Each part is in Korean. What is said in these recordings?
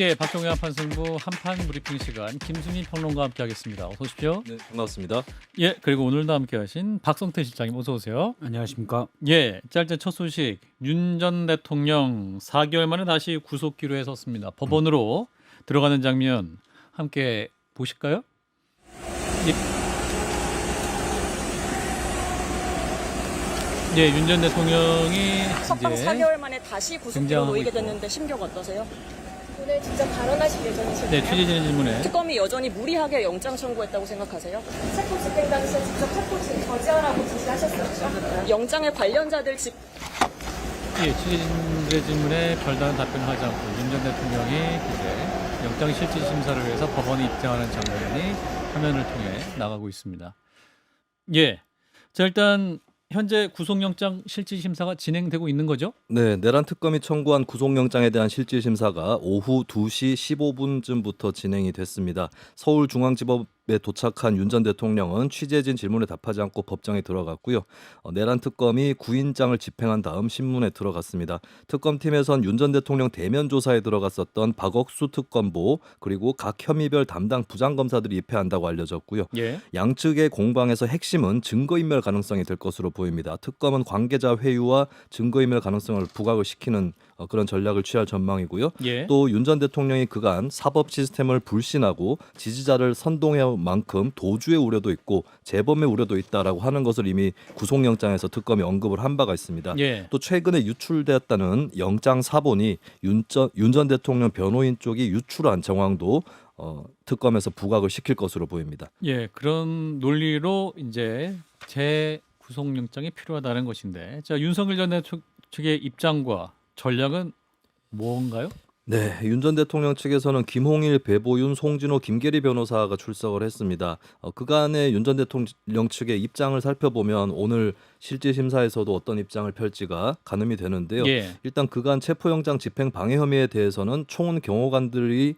예, 박종현 판승부 한판 브리핑 시간 김수민 평론가와 함께하겠습니다. 어서 오십시오. 네, 반갑습니다. 예, 그리고 오늘도 함께하신 박성태 실장님 어서 오세요. 안녕하십니까. 예, 짧은 첫 소식. 윤 전 대통령 4개월 만에 다시 구속기로에 섰습니다. 법원으로 들어가는 장면 함께 보실까요? 예, 윤 전 대통령이 석방 이제 4개월 만에 다시 구속기로 등장하고 놓이게 있고. 됐는데 심경 어떠세요? 오늘 직접 발언하실 예정이신가요? 네, 취재진의 질문에 특검이 여전히 무리하게 영장 청구했다고 생각하세요? 체포 집행 당시에 직접 체포 저지하라고 지시하셨었죠? 영장의 관련자들 집 예, 취재진의 질문에 별다른 답변을 하지 않고 윤 전 대통령이 이제 영장 실질 심사를 위해서 법원에 입장하는 장면이 화면을 통해 나가고 있습니다. 예, 자 일단 현재 구속영장 실질 심사가 진행되고 있는 거죠? 네, 내란 특검이 청구한 구속영장에 대한 실질 심사가 오후 2시 15분쯤부터 진행이 됐습니다. 서울중앙지법에 도착한 윤 전 대통령은 취재진 질문에 답하지 않고 법정에 들어갔고요. 내란 특검이 구인장을 집행한 다음 신문에 들어갔습니다. 특검팀에선 윤 전 대통령 대면 조사에 들어갔었던 박억수 특검보 그리고 각 혐의별 담당 부장검사들이 입회한다고 알려졌고요. 예. 양측의 공방에서 핵심은 증거인멸 가능성이 될 것으로 보입니다. 특검은 관계자 회유와 증거인멸 가능성을 부각을 시키는 그런 전략을 취할 전망이고요. 예. 또 윤 전 대통령이 그간 사법 시스템을 불신하고 지지자를 선동해온 만큼 도주의 우려도 있고 재범의 우려도 있다라고 하는 것을 이미 구속영장에서 특검이 언급을 한 바가 있습니다. 예. 또 최근에 유출되었다는 영장 사본이 윤 전 대통령 변호인 쪽이 유출한 정황도 특검에서 부각을 시킬 것으로 보입니다. 예, 그런 논리로 이제 재구속영장이 필요하다는 것인데, 자 윤석열 전 대통령 측의 입장과 전략은 뭔가요? 네, 윤 전 대통령 측에서는 김홍일, 배보윤, 송진호, 김계리 변호사가 출석을 했습니다. 그간의 윤 전 대통령 측의 입장을 살펴보면 오늘 실질 심사에서도 어떤 입장을 펼지가 가늠이 되는데요. 예. 일단 그간 체포영장 집행 방해 혐의에 대해서는 총은 경호관들이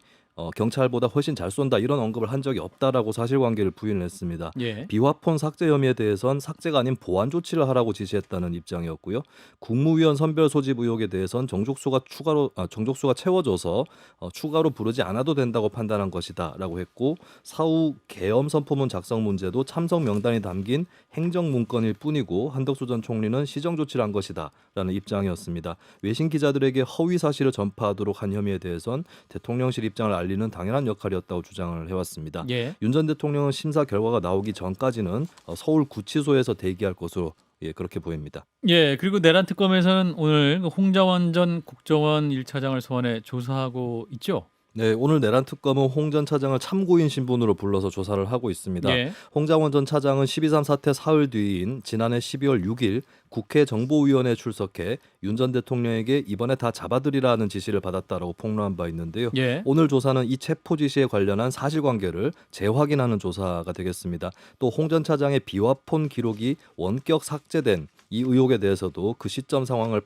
경찰보다 훨씬 잘 쏜다 이런 언급을 한 적이 없다라고 사실관계를 부인을 했습니다. 예. 비화폰 삭제 혐의에 대해선 삭제가 아닌 보완 조치를 하라고 지시했다는 입장이었고요. 국무위원 선별 소집 의혹에 대해선 정족수가 채워져서 추가로 부르지 않아도 된다고 판단한 것이다라고 했고 사후 계엄 선포문 작성 문제도 참석 명단이 담긴 행정 문건일 뿐이고 한덕수 전 총리는 시정 조치를 한 것이다라는 입장이었습니다. 외신 기자들에게 허위 사실을 전파하도록 한 혐의에 대해선 대통령실 입장을 알리는 당연한 역할이었다고 주장을 해왔습니다. 예. 윤 전 대통령은 심사 결과가 나오기 전까지는 서울 구치소에서 대기할 것으로 그렇게 보입니다. 예, 그리고 내란 특검에서는 오늘 홍자원 전 국정원 1차장을 소환해 조사하고 있죠. 네, 오늘 내란 특검은 홍 전 차장을 참고인 신분으로 불러서 조사를 하고 있습니다. 예. 홍장원 전 차장은 12.3 사태 사흘 뒤인 지난해 12월 6일 국회 정보위원회에 출석해 윤 전 대통령에게 이번에 다 잡아들이라는 지시를 받았다라고 폭로한 바 있는데요. 예. 오늘 조사는 이 체포 지시에 관련한 사실관계를 재확인하는 조사가 되겠습니다. 또 홍 전 차장의 비화폰 기록이 원격 삭제된 이 의혹에 대해서도 그 시점 상황을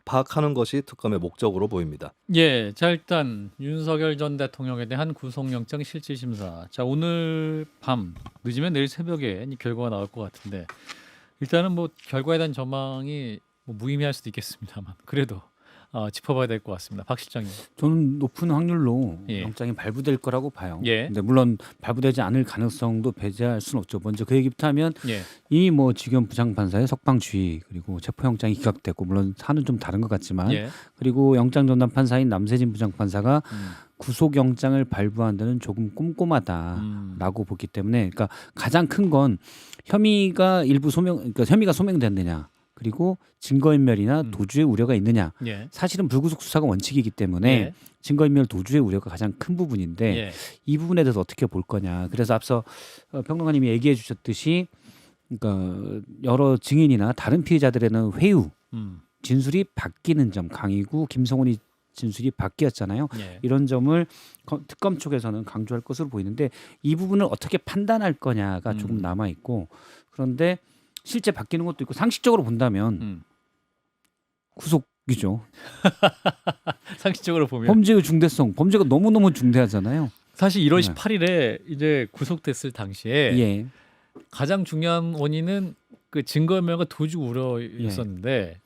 파악하는 것이 특검의 목적으로 보입니다. 예, 자 일단 윤석열 전 대통령에 대한 구속영장 실질심사. 자 오늘 밤 늦으면 내일 새벽에 이 결과가 나올 것 같은데 일단은 뭐 결과에 대한 전망이 뭐 무의미할 수도 있겠습니다만 그래도 짚어봐야 될 것 같습니다. 박 실장님. 저는 높은 확률로 예. 영장이 발부될 거라고 봐요. 예. 근데 물론 발부되지 않을 가능성도 배제할 수는 없죠. 먼저 그 얘기부터 하면 예, 이 뭐 지금 부장판사의 석방주의 그리고 체포영장이 기각됐고 물론 사안은 좀 다른 것 같지만 예, 그리고 영장 전담 판사인 남세진 부장판사가 음, 구속영장을 발부한 데는 조금 꼼꼼하다라고 보기 때문에 그러니까 가장 큰 건 혐의가 일부 그러니까 혐의가 소명됐느냐 그리고 증거인멸이나 도주의 우려가 있느냐 예, 사실은 불구속 수사가 원칙이기 때문에 예. 증거인멸 도주의 우려가 가장 큰 부분인데 예, 이 부분에 대해서 어떻게 볼 거냐. 그래서 앞서 평론가님이 얘기해 주셨듯이 그러니까 여러 증인이나 다른 피해자들에는 회유, 진술이 바뀌는 점 강이고 김성훈이 진술이 바뀌었잖아요. 예. 이런 점을 특검 쪽에서는 강조할 것으로 보이는데 이 부분을 어떻게 판단할 거냐가 조금 남아 있고 그런데 실제 바뀌는 것도 있고 상식적으로 본다면 구속이죠. 상식적으로 보면 범죄의 중대성, 범죄가 너무너무 중대하잖아요. 사실 1월 네. 18일에 이제 구속됐을 당시에 예. 가장 중요한 원인은 그 증거인멸과 도주 우려였었는데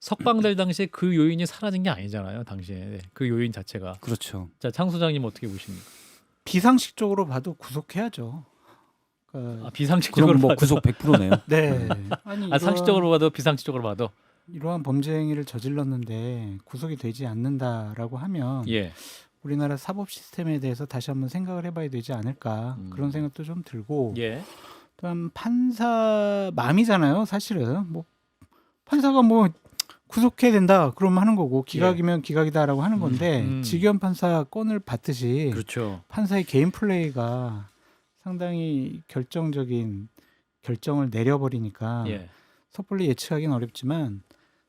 석방될 당시에 그 요인이 사라진 게 아니잖아요. 당시에 그 요인 자체가. 그렇죠. 자, 창 소장님 어떻게 보십니까? 비상식적으로 봐도 구속해야죠. 그러니까 비상식적으로 그럼 뭐 봐도. 구속 100%네요. 네. 아니 상식적으로 봐도 비상식적으로 봐도. 이러한 범죄 행위를 저질렀는데 구속이 되지 않는다라고 하면 예. 우리나라 사법 시스템에 대해서 다시 한번 생각을 해봐야 되지 않을까 그런 생각도 좀 들고 예. 또한 판사 마음이잖아요. 사실은 뭐 판사가 뭐 구속해야 된다 그러면 하는 거고 기각이면 기각이다라고 하는 건데 지기현 판사 건을 받듯이 그렇죠. 판사의 개인 플레이가 상당히 결정적인 결정을 내려버리니까 예. 섣불리 예측하기는 어렵지만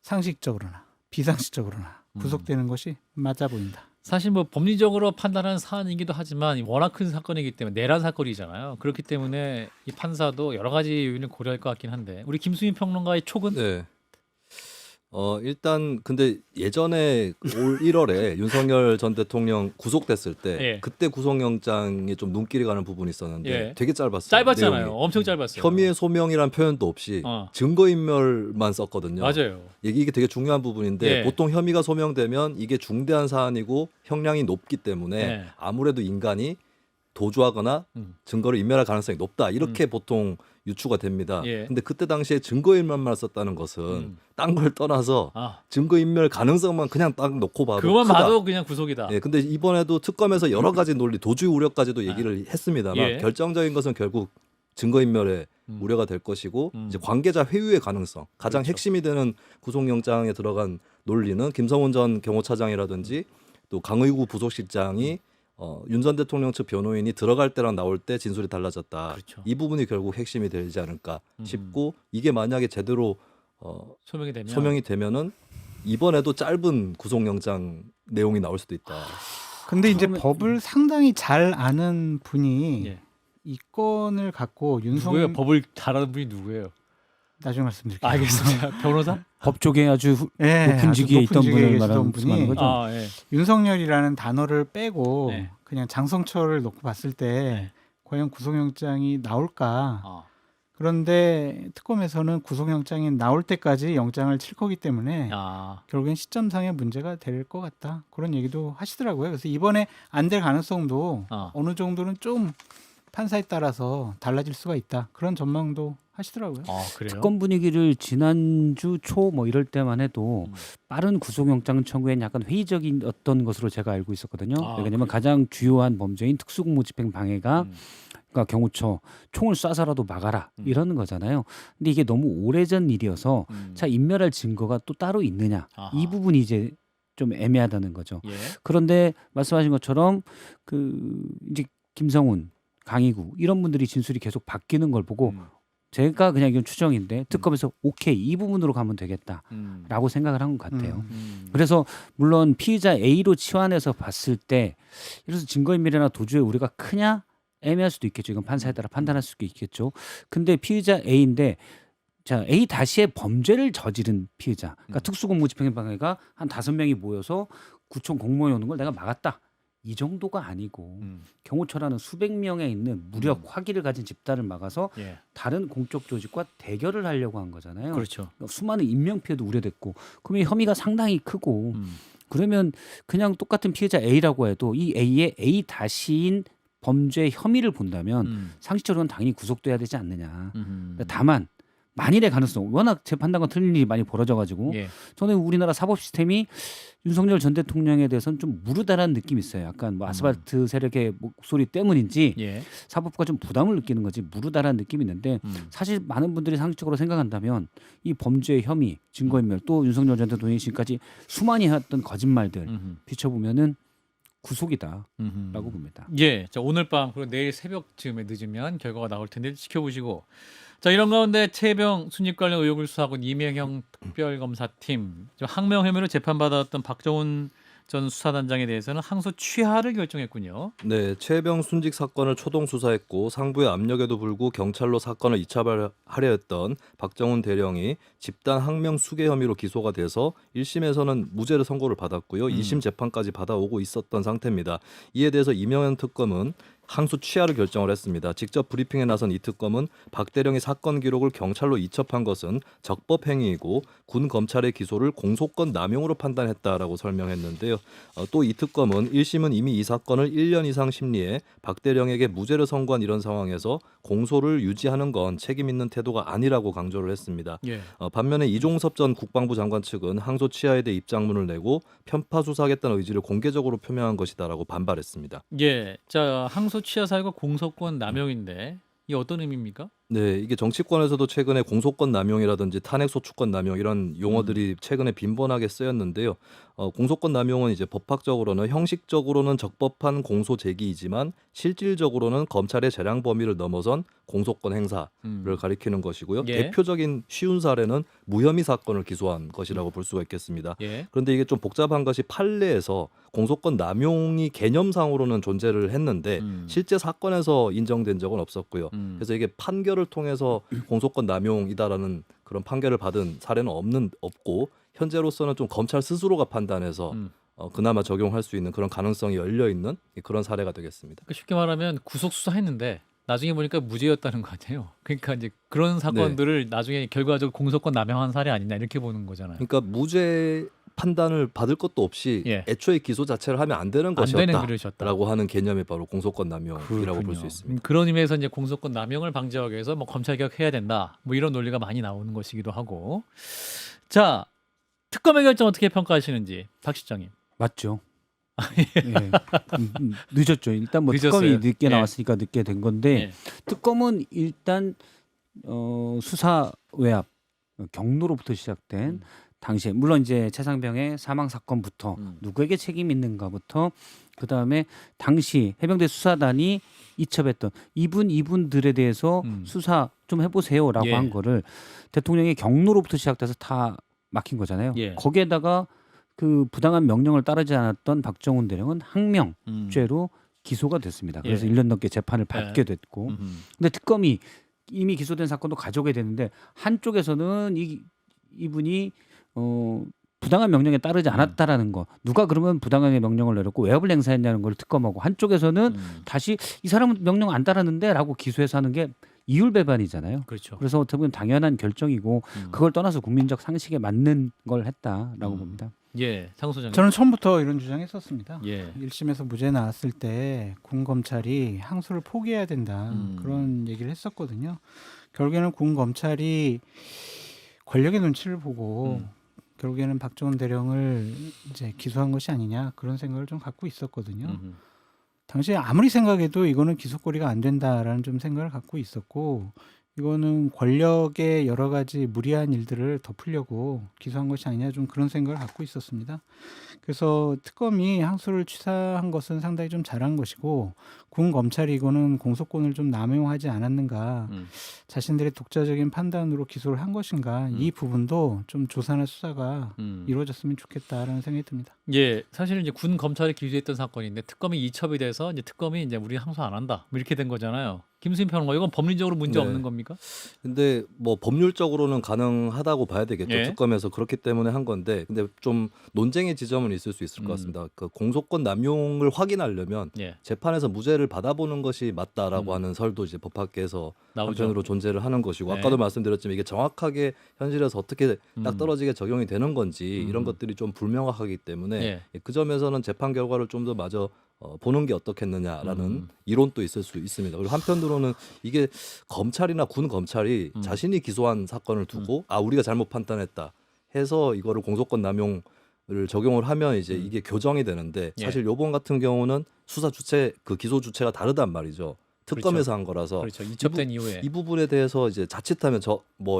상식적으로나 비상식적으로나 구속되는 것이 맞아 보인다. 사실 뭐 법리적으로 판단하는 사안이기도 하지만 워낙 큰 사건이기 때문에 내란 사건이잖아요. 그렇기 때문에 이 판사도 여러 가지 요인을 고려할 것 같긴 한데 우리 김수민 평론가의 촉은 네. 일단 근데 예전에 올 1월에 윤석열 전 대통령 구속됐을 때 예. 그때 구속영장에 좀 눈길이 가는 부분이 있었는데 예. 되게 짧았어요. 짧았잖아요. 내용이. 엄청 짧았어요. 혐의의 소명이란 표현도 없이 어. 증거인멸만 썼거든요. 맞아요. 이게 되게 중요한 부분인데 예. 보통 혐의가 소명되면 이게 중대한 사안이고 형량이 높기 때문에 예. 아무래도 인간이 도주하거나 증거를 인멸할 가능성이 높다 이렇게 보통 유추가 됩니다. 예. 근데 그때 당시에 증거인멸만 썼다는 것은 딴 걸 떠나서 아, 증거인멸 가능성만 그냥 딱 놓고 봐도 그것만 크다. 봐도 그냥 구속이다. 예, 근데 이번에도 특검에서 여러 가지 논리, 도주 우려까지도 얘기를 했습니다만 예. 결정적인 것은 결국 증거인멸의 우려가 될 것이고 이제 관계자 회유의 가능성 가장 그렇죠. 핵심이 되는 구속영장에 들어간 논리는 김성훈 전 경호차장이라든지 또 강의구 부속실장이 윤 전 대통령 측 변호인이 들어갈 때랑 나올 때 진술이 달라졌다. 그렇죠. 이 부분이 결국 핵심이 되지 않을까 싶고 이게 만약에 제대로 소명이 되면 되면은 이번에도 짧은 구속영장 내용이 나올 수도 있다. 근데 이제 처음에- 법을 상당히 잘 아는 분이 예. 이 건을 갖고 누구예요? 윤석열 법을 잘하는 분이 누구예요? 나중에 말씀드릴게요. 알겠습니다. 변호사? 법 쪽에 아주 예, 높은 아주 직위에 높은 있던 직위에 분을 계시던 말하는 거죠. 아, 예. 윤석열이라는 단어를 빼고 네. 그냥 장성철을 놓고 봤을 때 네. 과연 구속영장이 나올까? 아, 그런데 특검에서는 구속영장이 나올 때까지 영장을 칠 거기 때문에 아, 결국엔 시점상의 문제가 될 것 같다. 그런 얘기도 하시더라고요. 그래서 이번에 안 될 가능성도 아. 어느 정도는 좀 판사에 따라서 달라질 수가 있다. 그런 전망도 하시더라고요. 그래요? 특검 분위기를 지난주 초 뭐 이럴 때만 해도 빠른 구속영장 청구엔 약간 회의적인 어떤 것으로 제가 알고 있었거든요. 아, 왜냐하면 가장 주요한 범죄인 특수공무집행 방해가 그러니까 경호처 총을 쏴서라도 막아라 이러는 거잖아요. 근데 이게 너무 오래전 일이어서 자 인멸할 증거가 또 따로 있느냐 아하. 이 부분이 이제 좀 애매하다는 거죠. 예. 그런데 말씀하신 것처럼 그 이제 김성훈, 강희구 이런 분들이 진술이 계속 바뀌는 걸 보고 제가 그냥 이건 추정인데 특검에서 오케이 이 부분으로 가면 되겠다라고 생각을 한 것 같아요. 그래서 물론 피의자 A로 치환해서 봤을 때 이래서 증거인멸이나 도주에 우리가 크냐 애매할 수도 있겠죠. 이건 판사에 따라 판단할 수도 있겠죠. 근데 피의자 A인데 자 A 다시의 범죄를 저지른 피의자, 그러니까 특수공무집행방해가 한 5명이 모여서 구청 공무원이 오는 걸 내가 막았다. 이 정도가 아니고 경호처라는 수백 명에 있는 무력 화기를 가진 집단을 막아서 예. 다른 공적 조직과 대결을 하려고 한 거잖아요. 그렇죠. 수많은 인명 피해도 우려됐고, 그러면 혐의가 상당히 크고, 그러면 그냥 똑같은 피해자 A라고 해도 이 A의 A 다시인 범죄 혐의를 본다면 상식적으로는 당연히 구속돼야 되지 않느냐. 다만 만일의 가능성, 워낙 제 판단과 틀린 일이 많이 벌어져가지고 예. 저는 우리나라 사법 시스템이 윤석열 전 대통령에 대해서는 좀 무르다라는 느낌이 있어요. 약간 뭐 아스팔트 세력의 목소리 때문인지 예. 사법부가 좀 부담을 느끼는 거지 무르다라는 느낌이 있는데 사실 많은 분들이 상식적으로 생각한다면 이 범죄의 혐의, 증거인멸 또 윤석열 전 대통령이 지금까지 수많이 했던 거짓말들 비춰보면은 구속이다라고 봅니다. 예. 자, 오늘 밤 그리고 내일 새벽쯤에 늦으면 결과가 나올 텐데 지켜보시고. 자, 이런 가운데 최병 순입 관련 의혹을 수사하고 있는 이명형 특별검사팀 항명 혐의로 재판받았던 박정훈 전 수사단장에 대해서는 항소 취하를 결정했군요. 네, 최병 순직 사건을 초동 수사했고 상부의 압력에도 불구 경찰로 사건을 이차하려 했던 박정훈 대령이 집단 항명 수괴 혐의로 기소가 돼서 1심에서는 무죄를 선고를 받았고요. 2심 재판까지 받아오고 있었던 상태입니다. 이에 대해서 이명현 특검은 항소 취하를 결정을 했습니다. 직접 브리핑에 나선 이 특검은 박 대령의 사건 기록을 경찰로 이첩한 것은 적법 행위이고 군 검찰의 기소를 공소권 남용으로 판단했다라고 설명했는데요. 또 이 특검은 1심은 이미 이 사건을 1년 이상 심리해 박 대령에게 무죄를 선고한 이런 상황에서 공소를 유지하는 건 책임 있는 태도가 아니라고 강조를 했습니다. 예. 반면에 이종섭 전 국방부 장관 측은 항소 취하에 대해 입장문을 내고 편파 수사하겠다는 의지를 공개적으로 표명한 것이다라고 반발했습니다. 예. 자, 항소 취하 사유가 공소권 남용인데 이게 어떤 의미입니까? 네, 이게 정치권에서도 최근에 공소권 남용이라든지 탄핵 소추권 남용 이런 용어들이 최근에 빈번하게 쓰였는데요. 공소권 남용은 이제 법학적으로는 형식적으로는 적법한 공소 제기이지만 실질적으로는 검찰의 재량 범위를 넘어선 공소권 행사를 가리키는 것이고요. 예. 대표적인 쉬운 사례는 무혐의 사건을 기소한 것이라고 볼 수가 있겠습니다. 예. 그런데 이게 좀 복잡한 것이 판례에서 공소권 남용이 개념상으로는 존재를 했는데 실제 사건에서 인정된 적은 없었고요. 그래서 이게 판결을 통해서 공소권 남용이다라는 그런 판결을 받은 사례는 없고 현재로서는 좀 검찰 스스로가 판단해서 그나마 적용할 수 있는 그런 가능성이 열려 있는 그런 사례가 되겠습니다. 그러니까 쉽게 말하면 구속 수사했는데 나중에 보니까 무죄였다는 거 아니에요. 그러니까 이제 그런 사건들을 나중에 결과적으로 공소권 남용한 사례 아니냐 이렇게 보는 거잖아요. 그러니까 무죄 판단을 받을 것도 없이 예. 애초에 기소 자체를 하면 안 되는 안 되는 그릇이었다. 것이었다라고 하는 개념이 바로 공소권 남용이라고 볼 그렇군요. 수 있습니다. 그런 의미에서 이제 공소권 남용을 방지하기 위해서 뭐 검찰 개혁해야 된다. 뭐 이런 논리가 많이 나오는 것이기도 하고. 자, 특검의 결정 어떻게 평가하시는지 박 실장님. 맞죠. 예. 늦었죠. 일단 뭐 늦었어요. 특검이 늦게 예. 나왔으니까 늦게 된 건데 예. 특검은 일단 수사 외압 경로로부터 시작된 당시에 물론 이제 최상병의 사망 사건부터 누구에게 책임이 있는가부터 그 다음에 당시 해병대 수사단이 이첩했던 이분들에 대해서 수사 좀 해보세요라고 예. 한 거를 대통령의 경로로부터 시작돼서 다 막힌 거잖아요. 예. 거기에다가 그 부당한 명령을 따르지 않았던 박정훈 대령은 항명죄로 기소가 됐습니다. 그래서 예. 1년 넘게 재판을 받게 됐고, 근데 특검이 이미 기소된 사건도 가져오게 되는데 한쪽에서는 이분이 부당한 명령에 따르지 않았다라는 거, 누가 그러면 부당하게 명령을 내렸고 외압을 행사했냐는 걸 특검하고, 한쪽에서는 다시 이 사람은 명령 안 따랐는데라고 기소해서 하는 게 이율배반이잖아요. 그렇죠. 그래서 어떻게 보면 당연한 결정이고 그걸 떠나서 국민적 상식에 맞는 걸 했다라고 봅니다. 예, 상 소장님. 저는 처음부터 이런 주장했었습니다. 예. 1심에서 무죄 나왔을 때 군 검찰이 항소를 포기해야 된다 그런 얘기를 했었거든요. 결국에는 군 검찰이 권력의 눈치를 보고 결국에는 박정훈 대령을 이제 기소한 것이 아니냐 그런 생각을 좀 갖고 있었거든요. 당시에 아무리 생각해도 이거는 기소거리가 안 된다라는 좀 생각을 갖고 있었고, 이거는 권력의 여러 가지 무리한 일들을 덮으려고 기소한 것이 아니냐 좀 그런 생각을 갖고 있었습니다. 그래서 특검이 항소를 취사한 것은 상당히 좀 잘한 것이고, 군 검찰이 이거는 공소권을 좀 남용하지 않았는가, 자신들의 독자적인 판단으로 기소를 한 것인가, 이 부분도 좀 조사나 수사가 이루어졌으면 좋겠다라는 생각이 듭니다. 예, 사실은 이제 군 검찰이 기소했던 사건인데 특검이 이첩이 돼서 이제 특검이 이제 우리 항소 안 한다 뭐 이렇게 된 거잖아요. 김수인 평론가, 이건 법리적으로 문제 네. 없는 겁니까? 근데 뭐 법률적으로는 가능하다고 봐야 되겠죠. 예. 특검에서 그렇기 때문에 한 건데, 근데 좀 논쟁의 지점은 있을 수 있을 것 같습니다. 그 공소권 남용을 확인하려면 예, 재판에서 무죄를 받아보는 것이 맞다라고 하는 설도 이제 법학계에서 나오죠. 한편으로 존재를 하는 것이고, 네. 아까도 말씀드렸지만 이게 정확하게 현실에서 어떻게 딱 떨어지게 적용이 되는 건지 이런 것들이 좀 불명확하기 때문에 예. 그 점에서는 재판 결과를 좀 더 마저 보는 게 어떻겠느냐라는 이론도 있을 수 있습니다. 그리고 한편으로는 이게 검찰이나 군 검찰이 자신이 기소한 사건을 두고 우리가 잘못 판단했다 해서 이거를 공소권 남용을 적용을 하면 이제 이게 교정이 되는데, 예. 사실 요번 같은 경우는 수사 주체 그 기소 주체가 다르단 말이죠. 특검에서 한 거라서 그렇죠. 이첩된 이후에. 이 부분에 대해서 이제 자칫하면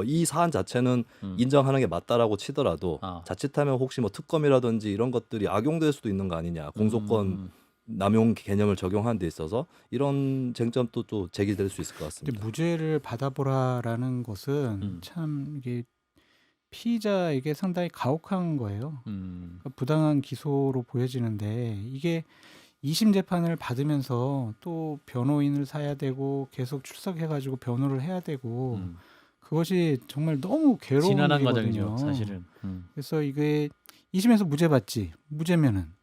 이 사안 자체는 인정하는 게 맞다라고 치더라도 자칫하면 혹시 뭐 특검이라든지 이런 것들이 악용될 수도 있는 거 아니냐, 공소권 남용 개념을 적용하는 데 있어서 이런 쟁점도 또 제기될 수 있을 것 근데 같습니다. 무죄를 받아보라라는 것은 참 이게 피의자에게 상당히 가혹한 거예요. 그러니까 부당한 기소로 보여지는데, 이게 2심 재판을 받으면서 또 변호인을 사야 되고 계속 출석해가지고 변호를 해야 되고, 그것이 정말 너무 괴로운 지난한 일이거든요. 과정이죠, 사실은. 그래서 이게 2심에서 무죄 받지, 무죄면은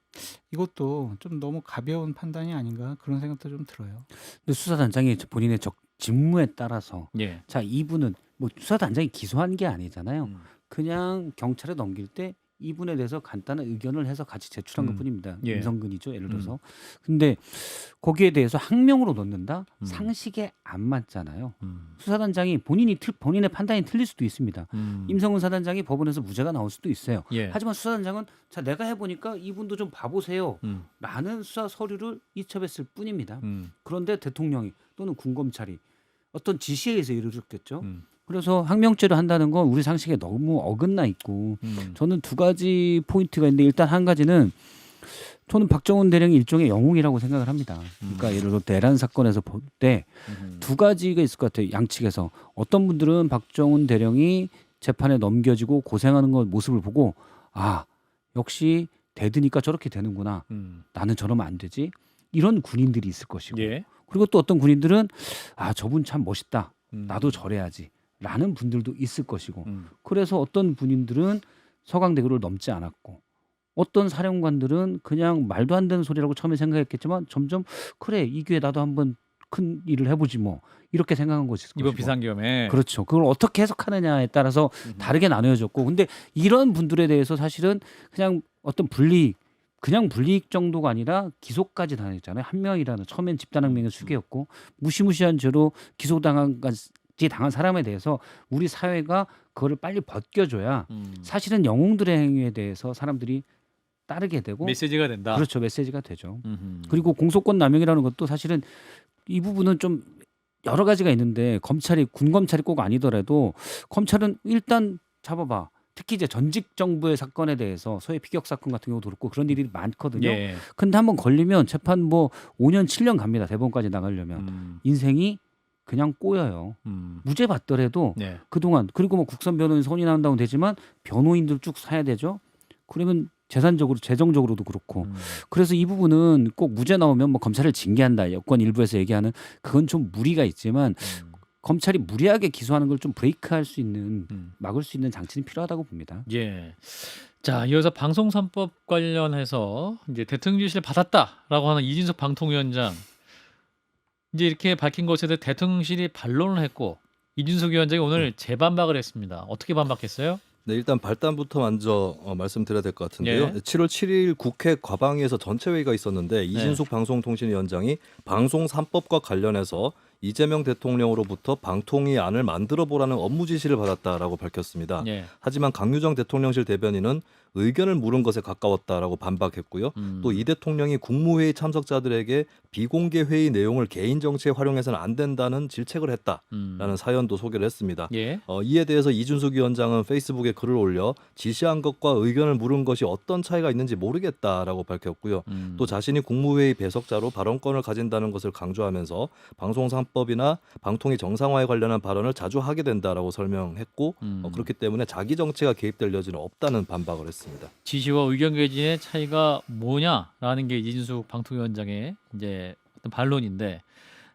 이것도 좀 너무 가벼운 판단이 아닌가 그런 생각도 좀 들어요. 근데 수사단장이 본인의 직무에 따라서 예. 자 이분은 뭐 수사단장이 기소한 게 아니잖아요. 음. 그냥 경찰에 넘길 때 이분에 대해서 간단한 의견을 해서 같이 제출한 음. 것뿐입니다. 예. 임성근이죠, 예를 들어서. 근데 거기에 대해서 항명으로 넣는다? 음. 상식에 안 맞잖아요. 음. 수사단장이 본인의 판단이 틀릴 수도 있습니다. 음. 임성근 사단장이 법원에서 무죄가 나올 수도 있어요. 예. 하지만 수사단장은 자 내가 해보니까 이분도 좀 봐보세요. 음. 라는 수사 서류를 이첩했을 뿐입니다. 음. 그런데 대통령이 또는 군검찰이 어떤 지시에 의해서 이루어졌겠죠. 음. 그래서 항명죄를 한다는 건 우리 상식에 너무 어긋나 있고 음. 저는 두 가지 포인트가 있는데 일단 한 가지는 저는 박정훈 대령이 일종의 영웅이라고 생각을 합니다. 그러니까 예를 들어 내란 사건에서 볼 때 두 가지가 있을 것 같아요. 양측에서 어떤 분들은 박정훈 대령이 재판에 넘겨지고 고생하는 것 모습을 보고 아 역시 대드니까 저렇게 되는구나. 음. 나는 저러면 안 되지. 이런 군인들이 있을 것이고 예. 그리고 또 어떤 군인들은 아 저분 참 멋있다. 음. 나도 저래야지. 라는 분들도 있을 것이고 음. 그래서 어떤 군인들은 서강대교를 넘지 않았고 어떤 사령관들은 그냥 말도 안 되는 소리라고 처음에 생각했겠지만 점점 그래 이 기회에 나도 한번 큰 일을 해보지 뭐 이렇게 생각한 것이 있을 이번 것이고 비상계엄에 그렇죠. 그걸 어떻게 해석하느냐에 따라서 다르게 나누어졌고 근데 이런 분들에 대해서 사실은 그냥 어떤 그냥 불이익 정도가 아니라 기소까지 당했잖아요. 한 명이라는 처음엔 집단항명의 수괴였고 무시무시한 죄로 기소당한 사람에 대해서 우리 사회가 그거를 빨리 벗겨줘야 사실은 영웅들의 행위에 대해서 사람들이 따르게 되고 메시지가 된다. 그렇죠. 메시지가 되죠. 음흠. 그리고 공소권 남용이라는 것도 사실은 이 부분은 좀 여러 가지가 있는데 군검찰이 꼭 아니더라도 검찰은 일단 잡아봐. 특히 이제 전직 정부의 사건에 대해서 소위 피격 사건 같은 경우도 그렇고 그런 일이 많거든요. 예. 근데 한번 걸리면 재판 뭐 5년 7년 갑니다. 대법원까지 나가려면 인생이 그냥 꼬여요. 무죄 받더라도 네. 그동안 그리고 뭐 국선 변호인 선임한다고 되지만 변호인들 쭉 사야 되죠. 그러면 재정적으로도 그렇고 그래서 이 부분은 꼭 무죄 나오면 뭐 검찰을 징계한다 여권 일부에서 얘기하는 그건 좀 무리가 있지만 검찰이 무리하게 기소하는 걸 좀 브레이크할 수 있는 막을 수 있는 장치는 필요하다고 봅니다. 예. 자, 이어서 방송 3법 관련해서 이제 대통령실을 받았다라고 하는 이진석 방통위원장 이제 이렇게 밝힌 것에 대해 대통령실이 반론을 했고 이준석 위원장이 오늘 재반박을 했습니다. 어떻게 반박했어요? 네, 일단 발단부터 먼저 말씀드려야 될 것 같은데요. 예. 7월 7일 국회 과방위에서 전체 회의가 있었는데 이진숙 방송통신위원장이 방송 3법과 관련해서 이재명 대통령으로부터 방통위 안을 만들어 보라는 업무 지시를 받았다라고 밝혔습니다. 예. 하지만 강유정 대통령실 대변인은 의견을 물은 것에 가까웠다라고 반박했고요. 또 이 대통령이 국무회의 참석자들에게 비공개 회의 내용을 개인 정치에 활용해서는 안 된다는 질책을 했다라는 사연도 소개를 했습니다. 예. 이에 대해서 이준숙 위원장은 페이스북에 글을 올려 지시한 것과 의견을 물은 것이 어떤 차이가 있는지 모르겠다라고 밝혔고요. 또 자신이 국무회의 배석자로 발언권을 가진다는 것을 강조하면서 방송 3법이나 방통위 정상화에 관련한 발언을 자주 하게 된다라고 설명했고 그렇기 때문에 자기 정치가 개입될 여지는 없다는 반박을 했습니다. 지시와 의견 개진의 차이가 뭐냐라는 게 이진숙 방통위원장의 이제 어떤 반론인데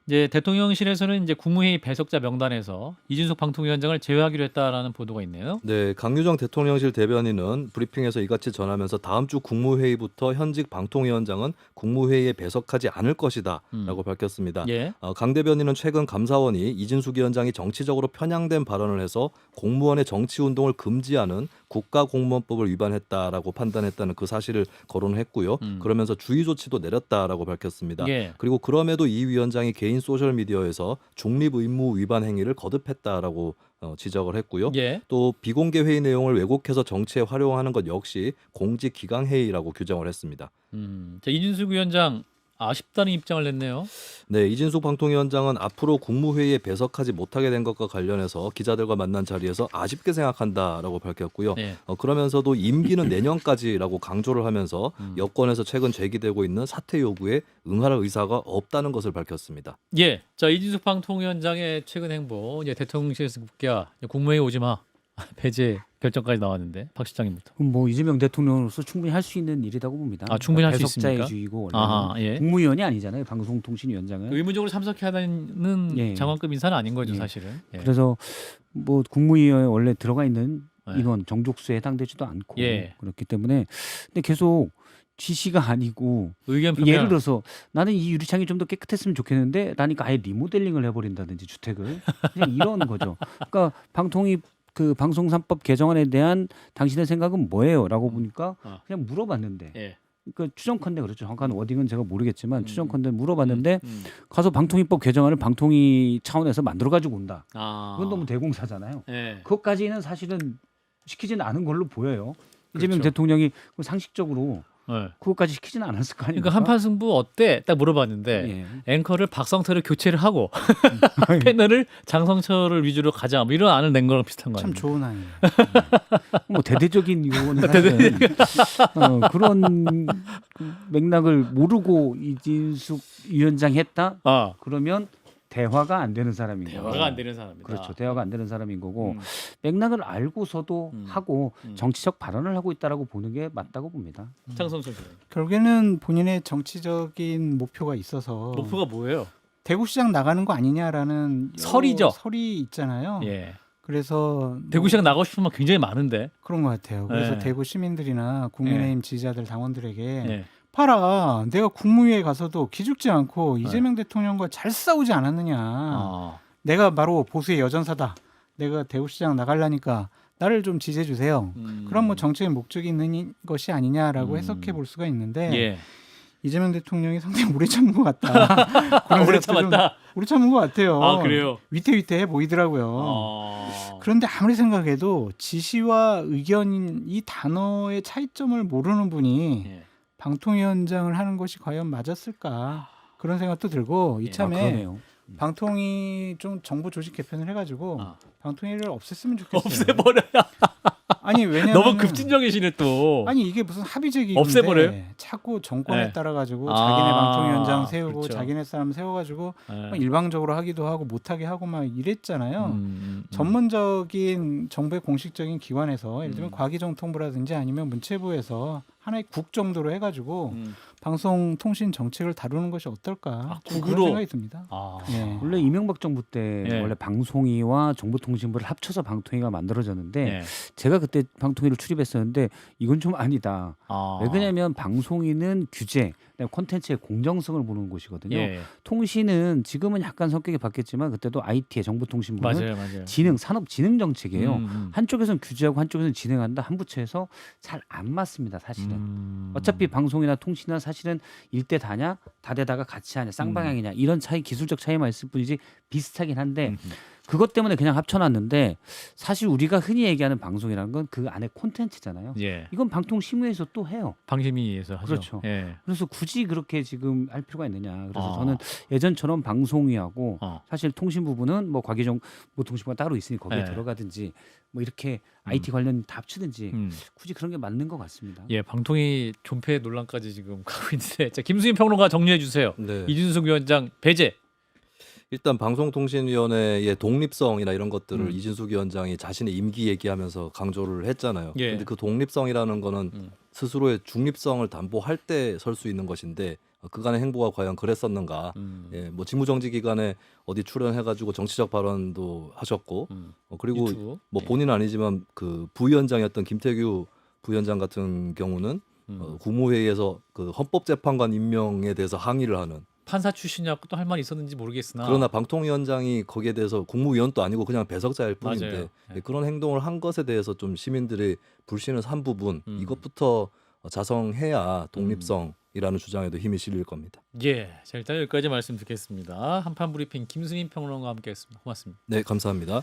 이제 대통령실에서는 이제 국무회의 배석자 명단에서 이준석 방통위원장을 제외하기로 했다라는 보도가 있네요. 네, 강유정 대통령실 대변인은 브리핑에서 이같이 전하면서 다음 주 국무회의부터 현직 방통위원장은 국무회의에 배석하지 않을 것이다라고 밝혔습니다. 예. 강 대변인은 최근 감사원이 이진숙 위원장이 정치적으로 편향된 발언을 해서 공무원의 정치 운동을 금지하는 국가공무원법을 위반했다라고 판단했다는 그 사실을 거론했고요. 그러면서 주의 조치도 내렸다라고 밝혔습니다. 예. 그리고 그럼에도 이 위원장이 개인 소셜 미디어에서 중립 의무 위반 행위를 거듭했다라고 지적을 했고요. 예. 또 비공개 회의 내용을 왜곡해서 정치에 활용하는 것 역시 공직 기강 회의라고 규정을 했습니다. 자, 이준석 위원장 아쉽다는 입장을 냈네요. 네, 이진숙 방통위원장은 앞으로 국무회의에 배석하지 못하게 된 것과 관련해서 기자들과 만난 자리에서 아쉽게 생각한다라고 밝혔고요. 네. 그러면서도 임기는 내년까지라고 강조를 하면서 여권에서 최근 제기되고 있는 사퇴 요구에 응할 의사가 없다는 것을 밝혔습니다. 예. 자, 이준석 방통위원장의 최근 행보 이제 대통령실에서 묻기야 국무회의 오지 마. 배제 결정까지 나왔는데 박 실장님부터. 그럼 뭐 이재명 대통령으로서 충분히 할 수 있는 일이라고 봅니다. 아, 충분히 할수 배석자의 있습니까? 주의고 아하, 예. 국무위원이 아니잖아요. 방송통신위원장은. 의무적으로 참석해야 하는 예. 장관급 인사는 아닌 거죠, 예. 사실은. 예. 그래서 뭐 국무위원에 원래 들어가 있는 네. 인원 정족수에 해당되지도 않고 예. 그렇기 때문에 근데 계속 지시가 아니고 의견 표명. 예를 들어서 나는 이 유리창이 좀 더 깨끗했으면 좋겠는데 라니까 아예 리모델링을 해버린다든지 주택을 그냥 이런 거죠. 그러니까 그 방송 3법 개정안에 대한 당신의 생각은 뭐예요?라고 보니까 그냥 물어봤는데. 예. 그러니까 추정컨대 그렇죠. 정확한 워딩은 제가 모르겠지만 추정컨대 물어봤는데 가서 방통위법 개정안을 방통위 차원에서 만들어 가지고 온다. 그건 너무 대공사잖아요. 예. 그것까지는 사실은 시키지는 않은 걸로 보여요. 이재명 그렇죠. 대통령이 상식적으로 예. 그것까지 시키지는 않았을 거 아닙니까? 그러니까 한판 승부 어때? 딱 물어봤는데 예. 앵커를 박성태를 교체를 하고 패널을 장성철을 위주로 가자. 뭐 이런 안을 낸 거랑 비슷한 거 참 아니에요? 좋은 아이. 뭐 대대적인 요구는 사실은 그런 그 맥락을 모르고 이진숙 위원장이 했다. 아, 그러면 대화가 안 되는 사람인 거예요. 대화가 안 되는 사람이다. 그렇죠. 대화가 안 되는 사람인 거고 음. 맥락을 알고서도 하고 음. 정치적 발언을 하고 있다라고 보는 게 맞다고 봅니다. 장성철 씨. 결국에는 본인의 정치적인 목표가 있어서 목표가 뭐예요? 대구시장 나가는 거 아니냐라는 여러 설이죠. 설이 있잖아요. 예. 그래서 대구시장 나가고 싶은 분 굉장히 많은데. 그런 것 같아요. 그래서 예. 대구 시민들이나 국민의힘 지지자들 당원들에게 예. 봐라, 내가 국무위에 가서도 기죽지 않고 이재명 대통령과 잘 싸우지 않았느냐. 아. 내가 바로 보수의 여전사다. 내가 대구시장 나가려니까 나를 좀 지지해 주세요. 그럼 뭐 정책의 목적이 있는 것이 아니냐라고 해석해 볼 수가 있는데 예. 이재명 대통령이 상당히 오래 참은 것 같다. 그런 오래 생각도 좀 참았다. 오래 참은 것 같아요. 아, 그래요? 위태위태해 보이더라고요. 아. 그런데 아무리 생각해도 지시와 의견인 이 단어의 차이점을 모르는 분이 예. 방통위원장을 하는 것이 과연 맞았을까 그런 생각도 들고 이참에 그러네요. 방통위 좀 정부 조직 개편을 해가지고 아. 방통위를 없앴으면 좋겠어요. 없애버려야. 아니 왜냐면 너무 급진적이시네 또. 아니 이게 무슨 합의제기인데 없애버려요? 자꾸 정권에 네. 따라 가지고 아, 자기네 방통위원장 세우고 그렇죠. 자기네 사람 세워가지고 예. 막 일방적으로 하기도 하고 못하게 하고 막 이랬잖아요. 음. 전문적인 정부의 공식적인 기관에서 예를 들면 음. 과기정통부라든지 아니면 문체부에서 하나의 국 정도로 해가지고 음. 방송통신 정책을 다루는 것이 어떨까 아, 좀 국으로? 그런 생각이 듭니다. 아. 예. 원래 이명박 정부 때 예. 원래 방송위와 정보통신부를 합쳐서 방통위가 만들어졌는데 예. 제가 그때 방통위를 출입했었는데 이건 좀 아니다. 아. 왜 그러냐면 방송위는 규제, 그다음에 콘텐츠의 공정성을 보는 곳이거든요. 예. 통신은 지금은 약간 성격이 바뀌었지만 그때도 IT의 정보통신부는 맞아요. 진흥, 산업진흥 정책이에요. 음. 한쪽에서는 규제하고 한쪽에서는 진행한다. 한 부처에서 잘 안 맞습니다. 사실은. 음. 어차피 방송이나 통신이나 사실은 일대 다냐 다대다가 같이 하냐 쌍방향이냐 이런 차이 기술적 차이만 있을 뿐이지 비슷하긴 한데 그것 때문에 그냥 합쳐놨는데 사실 우리가 흔히 얘기하는 방송이라는 건 그 안에 콘텐츠잖아요. 예. 이건 방통심의에서 또 해요. 방심위에서 하죠. 그렇죠. 예. 그래서 굳이 그렇게 지금 할 필요가 있느냐. 그래서 아. 저는 예전처럼 방송위하고 어. 사실 통신 부분은 뭐 과기정보통신부가 따로 있으니 거기에 네. 들어가든지 뭐 이렇게 IT 관련 다 합치든지 음. 굳이 그런 게 맞는 것 같습니다. 예, 방통위 존폐 논란까지 지금 가고 있는데, 자, 김수인 평론가 정리해 주세요. 네. 이준석 위원장 배제. 일단 방송통신위원회의 독립성이나 이런 것들을 음. 이진숙 위원장이 자신의 임기 얘기하면서 강조를 했잖아요. 예. 근데 그 독립성이라는 거는 스스로의 중립성을 담보할 때 설 수 있는 것인데 그간의 행보가 과연 그랬었는가? 예, 뭐 직무정지 기간에 어디 출연해가지고 정치적 발언도 하셨고, 그리고 유튜브. 뭐 예. 본인은 아니지만 그 부위원장이었던 김태규 부위원장 같은 경우는 국무회의에서 그 헌법재판관 임명에 대해서 항의를 하는. 판사 출신이었고 또 할 말이 있었는지 모르겠으나. 그러나 방통위원장이 거기에 대해서 국무위원도 아니고 그냥 배석자일 뿐인데 맞아요. 예, 그런 행동을 한 것에 대해서 좀 시민들이 불신을 산 부분 이것부터 자성해야 독립성이라는 주장에도 힘이 실릴 겁니다. 예, 자 일단 여기까지 말씀 듣겠습니다. 한판 브리핑 김수인 평론가와 함께했습니다. 고맙습니다. 네, 감사합니다.